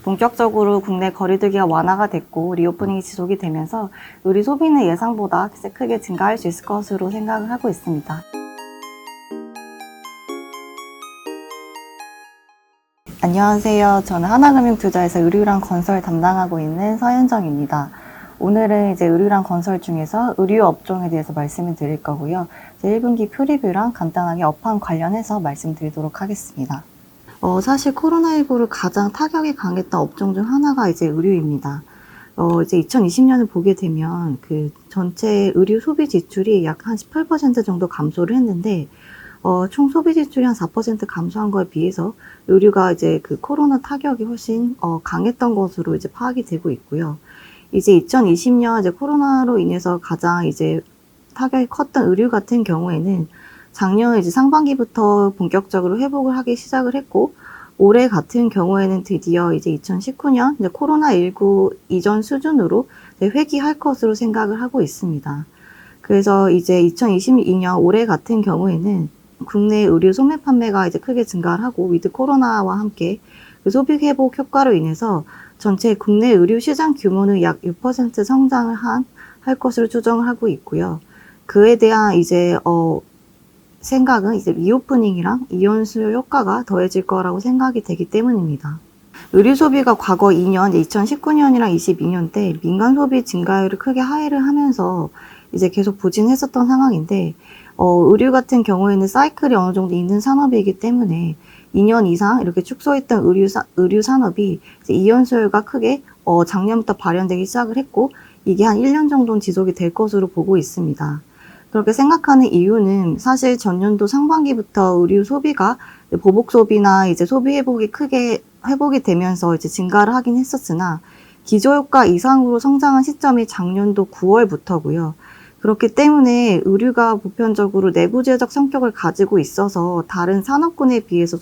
본격적으로 국내 거리두기가 완화가 됐고 리오프닝이 지속이 되면서 의류 소비는 예상보다 크게 증가할 수 있을 것으로 생각을 하고 있습니다. 안녕하세요. 저는 하나금융투자에서 의류랑 건설 담당하고 있는 서현정입니다. 오늘은 이제 의류랑 건설 중에서 의류 업종에 대해서 말씀을 드릴 거고요. 1분기 표리뷰랑 간단하게 업황 관련해서 말씀드리도록 하겠습니다. 사실 코로나19를 가장 타격이 강했던 업종 중 하나가 이제 의류입니다. 이제 2020년을 보게 되면 그 전체 의류 소비 지출이 약 한 18% 정도 감소를 했는데, 총 소비 지출이 한 4% 감소한 거에 비해서 의류가 이제 그 코로나 타격이 훨씬 강했던 것으로 이제 파악이 되고 있고요. 이제 2020년 이제 코로나로 인해서 가장 이제 타격이 컸던 의류 같은 경우에는 작년 이제 상반기부터 본격적으로 회복을 하기 시작을 했고, 올해 같은 경우에는 드디어 이제 2019년 이제 코로나19 이전 수준으로 회귀할 것으로 생각을 하고 있습니다. 그래서 이제 2022년 올해 같은 경우에는 국내 의류 소매 판매가 이제 크게 증가를 하고, 위드 코로나와 함께 그 소비 회복 효과로 인해서 전체 국내 의류 시장 규모는 약 6% 성장을 할 것으로 추정을 하고 있고요. 그에 대한 이제 생각은 이제 리오프닝이랑 이연수 효과가 더해질 거라고 생각이 되기 때문입니다. 의류 소비가 과거 2년, 2019년이랑 22년 때 민간 소비 증가율을 크게 하회를 하면서 이제 계속 부진했었던 상황인데, 의류 같은 경우에는 사이클이 어느 정도 있는 산업이기 때문에 2년 이상 이렇게 축소했던 의류 산업이 이제 이연수율가 크게 작년부터 발현되기 시작을 했고, 이게 한 1년 정도는 지속이 될 것으로 보고 있습니다. 그렇게 생각하는 이유는 사실 전년도 상반기부터 의류 소비가 보복 소비나 이제 소비 회복이 크게 회복이 되면서 이제 증가를 하긴 했었으나, 기저효과 이상으로 성장한 시점이 작년도 9월부터고요. 그렇기 때문에 의류가 보편적으로 내부재적 성격을 가지고 있어서 다른 산업군에 비해서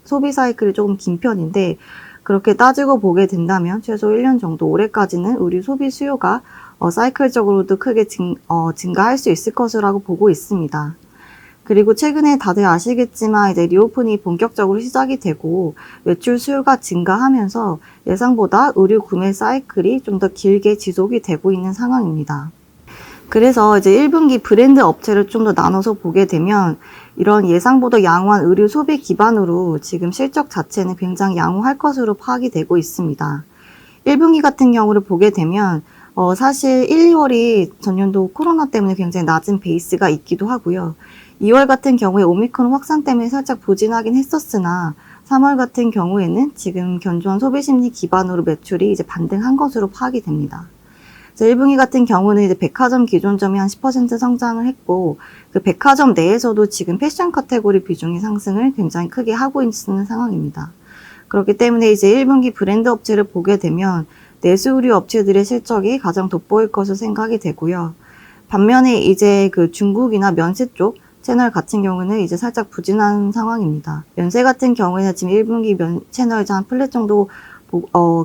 소비 사이클이 조금 긴 편인데, 그렇게 따지고 보게 된다면 최소 1년 정도 올해까지는 의류 소비 수요가 사이클적으로도 크게 증가할 수 있을 것이라고 보고 있습니다. 그리고 최근에 다들 아시겠지만 이제 리오프닝이 본격적으로 시작이 되고 외출 수요가 증가하면서 예상보다 의류 구매 사이클이 좀 더 길게 지속이 되고 있는 상황입니다. 그래서 이제 1분기 브랜드 업체를 좀 더 나눠서 보게 되면 이런 예상보다 양호한 의류 소비 기반으로 지금 실적 자체는 굉장히 양호할 것으로 파악이 되고 있습니다. 1분기 같은 경우를 보게 되면 사실 1, 2월이 전년도 코로나 때문에 굉장히 낮은 베이스가 있기도 하고요. 2월 같은 경우에 오미크론 확산 때문에 살짝 부진하긴 했었으나 3월 같은 경우에는 지금 견조한 소비 심리 기반으로 매출이 이제 반등한 것으로 파악이 됩니다. 1분기 같은 경우는 이제 백화점 기존점이 한 10% 성장을 했고, 그 백화점 내에서도 지금 패션 카테고리 비중이 상승을 굉장히 크게 하고 있는 상황입니다. 그렇기 때문에 이제 1분기 브랜드 업체를 보게 되면 내수 의류 업체들의 실적이 가장 돋보일 것으로 생각이 되고요. 반면에 이제 그 중국이나 면세 쪽 채널 같은 경우는 이제 살짝 부진한 상황입니다. 면세 같은 경우에는 지금 1분기 채널에서 한 플랫 정도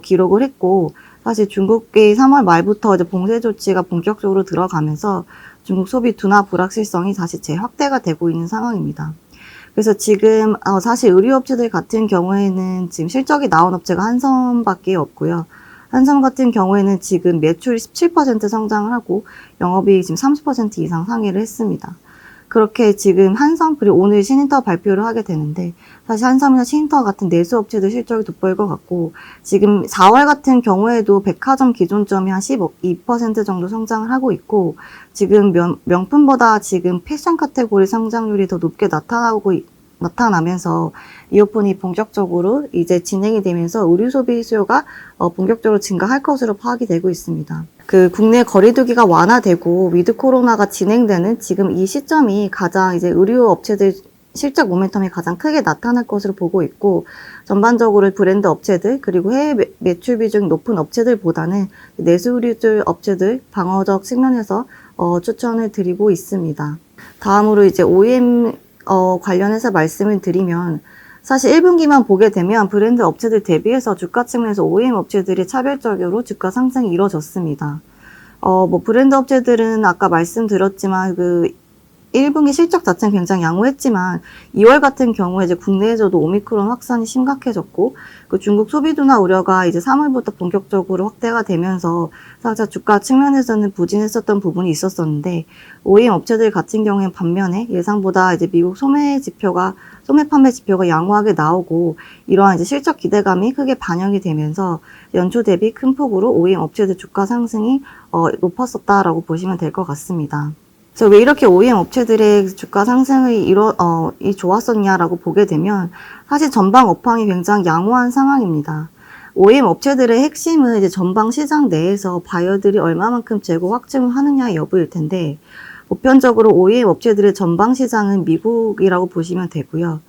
기록을 했고, 사실 중국이 3월 말부터 이제 봉쇄 조치가 본격적으로 들어가면서 중국 소비 둔화 불확실성이 다시 재확대가 되고 있는 상황입니다. 그래서 지금 사실 의류업체들 같은 경우에는 지금 실적이 나온 업체가 한섬밖에 없고요. 한섬 같은 경우에는 지금 매출이 17% 성장을 하고 영업이익 지금 30% 이상 상회를 했습니다. 그렇게 지금 한섬, 그리고 오늘 신인터 발표를 하게 되는데, 사실 한섬이나 신인터 같은 내수업체들 실적이 돋보일 것 같고, 지금 4월 같은 경우에도 백화점 기존점이 한 12% 정도 성장을 하고 있고, 지금 명품보다 지금 패션 카테고리 성장률이 더 높게 나타나면서 리오프닝이 본격적으로 이제 진행이 되면서 의류 소비 수요가 본격적으로 증가할 것으로 파악이 되고 있습니다. 그 국내 거리두기가 완화되고 위드 코로나가 진행되는 지금 이 시점이 가장 이제 의류 업체들 실적 모멘텀이 가장 크게 나타날 것으로 보고 있고, 전반적으로 브랜드 업체들 그리고 해외 매출 비중이 높은 업체들보다는 내수 의류들 업체들 방어적 측면에서 추천을 드리고 있습니다. 다음으로 이제 OEM 관련해서 말씀을 드리면, 사실 1분기만 보게 되면 브랜드 업체들 대비해서 주가 측면에서 OEM 업체들이 차별적으로 주가 상승이 이뤄졌습니다. 브랜드 업체들은 아까 말씀드렸지만 1분기 실적 자체는 굉장히 양호했지만 2월 같은 경우에 이제 국내에서도 오미크론 확산이 심각해졌고 그 중국 소비둔화 우려가 이제 3월부터 본격적으로 확대가 되면서 살짝 주가 측면에서는 부진했었던 부분이 있었었는데 OEM 업체들 같은 경우에는 반면에 예상보다 이제 미국 소매 판매 지표가 양호하게 나오고 이러한 이제 실적 기대감이 크게 반영이 되면서 연초 대비 큰 폭으로 OEM 업체들 주가 상승이 높았었다라고 보시면 될 것 같습니다. 그래서 왜 이렇게 OEM 업체들의 주가 상승이 좋았었냐라고 보게 되면 사실 전방 업황이 굉장히 양호한 상황입니다. OEM 업체들의 핵심은 이제 전방 시장 내에서 바이어들이 얼마만큼 재고 확증을 하느냐의 여부일 텐데 보편적으로 OEM 업체들의 전방 시장은 미국이라고 보시면 되고요.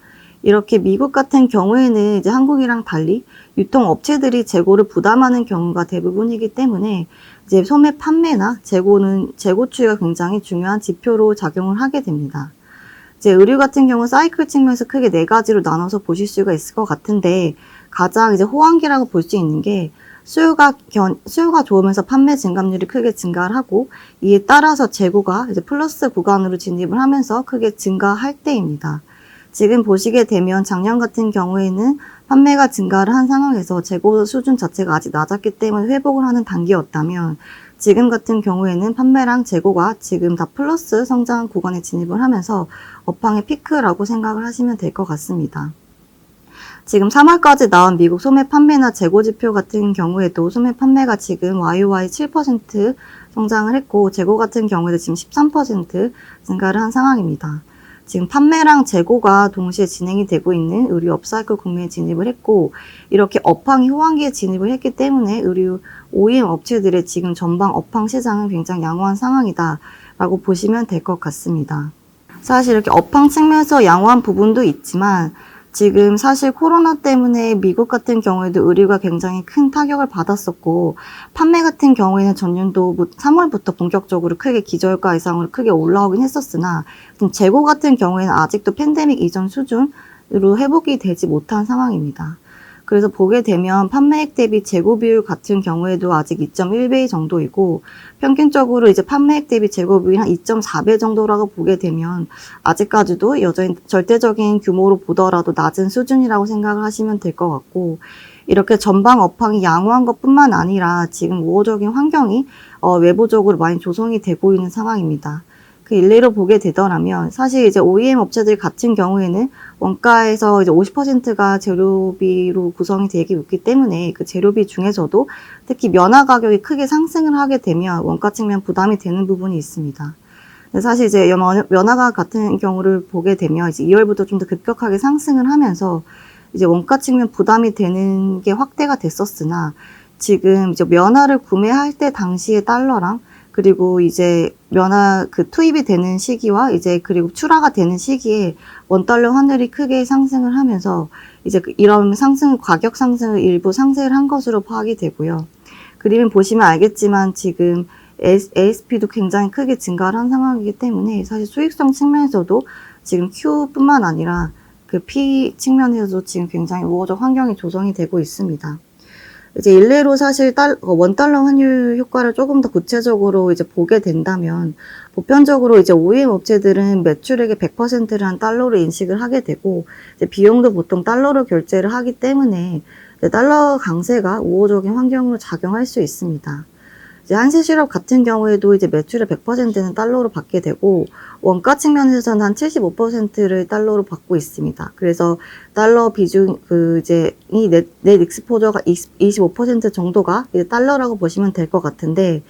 이렇게 미국 같은 경우에는 이제 한국이랑 달리 유통업체들이 재고를 부담하는 경우가 대부분이기 때문에 이제 소매 판매나 재고 추이가 굉장히 중요한 지표로 작용을 하게 됩니다. 이제 의류 같은 경우 사이클 측면에서 크게 4가지로 나눠서 보실 수가 있을 것 같은데 가장 이제 호황기라고 볼 수 있는 게 수요가 좋으면서 판매 증감률이 크게 증가를 하고 이에 따라서 재고가 이제 플러스 구간으로 진입을 하면서 크게 증가할 때입니다. 지금 보시게 되면 작년 같은 경우에는 판매가 증가를 한 상황에서 재고 수준 자체가 아직 낮았기 때문에 회복을 하는 단계였다면 지금 같은 경우에는 판매랑 재고가 지금 다 플러스 성장 구간에 진입을 하면서 업황의 피크라고 생각을 하시면 될 것 같습니다. 지금 3월까지 나온 미국 소매 판매나 재고 지표 같은 경우에도 소매 판매가 지금 YOY 7% 성장을 했고 재고 같은 경우에도 지금 13% 증가를 한 상황입니다. 지금 판매랑 재고가 동시에 진행이 되고 있는 의류 업사이클 국면에 진입을 했고 이렇게 업황이 호황기에 진입을 했기 때문에 의류 OEM 업체들의 지금 전방 업황 시장은 굉장히 양호한 상황이다 라고 보시면 될 것 같습니다. 사실 이렇게 업황 측면에서 양호한 부분도 있지만 지금 사실 코로나 때문에 미국 같은 경우에도 의류가 굉장히 큰 타격을 받았었고 판매 같은 경우에는 전년도 3월부터 본격적으로 크게 기저효과 이상으로 크게 올라오긴 했었으나 재고 같은 경우에는 아직도 팬데믹 이전 수준으로 회복이 되지 못한 상황입니다. 그래서 보게 되면 판매액 대비 재고 비율 같은 경우에도 아직 2.1배 정도이고 평균적으로 이제 판매액 대비 재고 비율이 한 2.4배 정도라고 보게 되면 아직까지도 여전히 절대적인 규모로 보더라도 낮은 수준이라고 생각을 하시면 될 것 같고 이렇게 전방 업황이 양호한 것뿐만 아니라 지금 우호적인 환경이 외부적으로 많이 조성이 되고 있는 상황입니다. 그 일례로 보게 되더라면 사실 이제 OEM 업체들 같은 경우에는 원가에서 이제 50%가 재료비로 구성이 되기 있기 때문에 그 재료비 중에서도 특히 면화 가격이 크게 상승을 하게 되면 원가 측면 부담이 되는 부분이 있습니다. 사실 이제 면화가 같은 경우를 보게 되면 이제 2월부터 좀 더 급격하게 상승을 하면서 이제 원가 측면 부담이 되는 게 확대가 됐었으나 지금 이제 면화를 구매할 때 당시의 달러랑 그리고 이제 면화 투입이 되는 시기와 이제 그리고 출하가 되는 시기에 원달러 환율이 크게 상승을 하면서 이제 이런 가격 상승을 일부 상쇄를 한 것으로 파악이 되고요. 그림을 보시면 알겠지만 지금 ASP도 굉장히 크게 증가를 한 상황이기 때문에 사실 수익성 측면에서도 지금 Q뿐만 아니라 그 P 측면에서도 지금 굉장히 우호적 환경이 조성이 되고 있습니다. 이제 일례로 사실 원달러 환율 효과를 조금 더 구체적으로 이제 보게 된다면 보편적으로 이제 OEM 업체들은 매출액의 100%를 한 달러로 인식을 하게 되고 이제 비용도 보통 달러로 결제를 하기 때문에 달러 강세가 우호적인 환경으로 작용할 수 있습니다. 이제 한세실업 같은 경우에도 이제 매출의 100%는 달러로 받게 되고 원가 측면에서는 한 75%를 달러로 받고 있습니다. 그래서 달러 비중 이제 이 넷 익스포저가 25% 정도가 이제 달러라고 보시면 될 것 같은데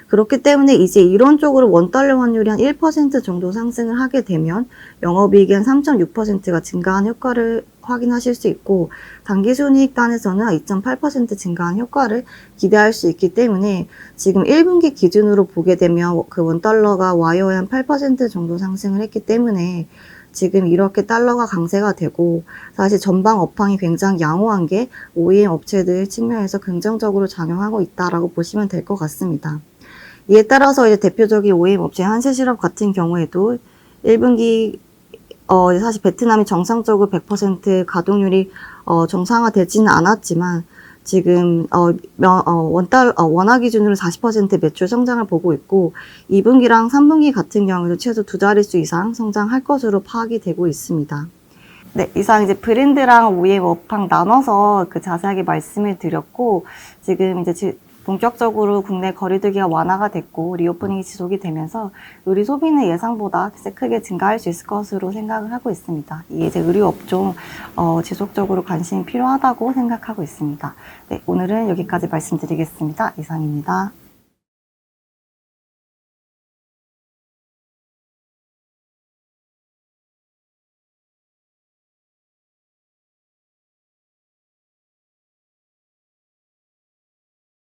그렇기 때문에 이제 이론적으로 원달러 환율이 한 1% 정도 상승을 하게 되면 영업이익이 한 3.6%가 증가한 효과를 확인하실 수 있고 당기순이익단에서는 2.8% 증가한 효과를 기대할 수 있기 때문에 지금 1분기 기준으로 보게 되면 그 원달러가 YOY 한 8% 정도 상승을 했기 때문에 지금 이렇게 달러가 강세가 되고 사실 전방 업황이 굉장히 양호한 게 OEM 업체들 측면에서 긍정적으로 작용하고 있다라고 보시면 될 것 같습니다. 이에 따라서 이제 대표적인 OEM 업체 한세실업 같은 경우에도 1분기 사실 베트남이 정상적으로 100% 가동률이 정상화되지는 않았지만 지금 원화 기준으로 40% 매출 성장을 보고 있고 2분기랑 3분기 같은 경우에도 최소 2자릿수 이상 성장할 것으로 파악이 되고 있습니다. 네, 이상 이제 브랜드랑 OEM 업황 나눠서 자세하게 말씀을 드렸고, 지금 이제 본격적으로 국내 거리두기가 완화가 됐고, 리오프닝이 지속이 되면서 의류 소비는 예상보다 크게 증가할 수 있을 것으로 생각을 하고 있습니다. 이게 이제 의류 업종, 지속적으로 관심이 필요하다고 생각하고 있습니다. 네, 오늘은 여기까지 말씀드리겠습니다. 이상입니다.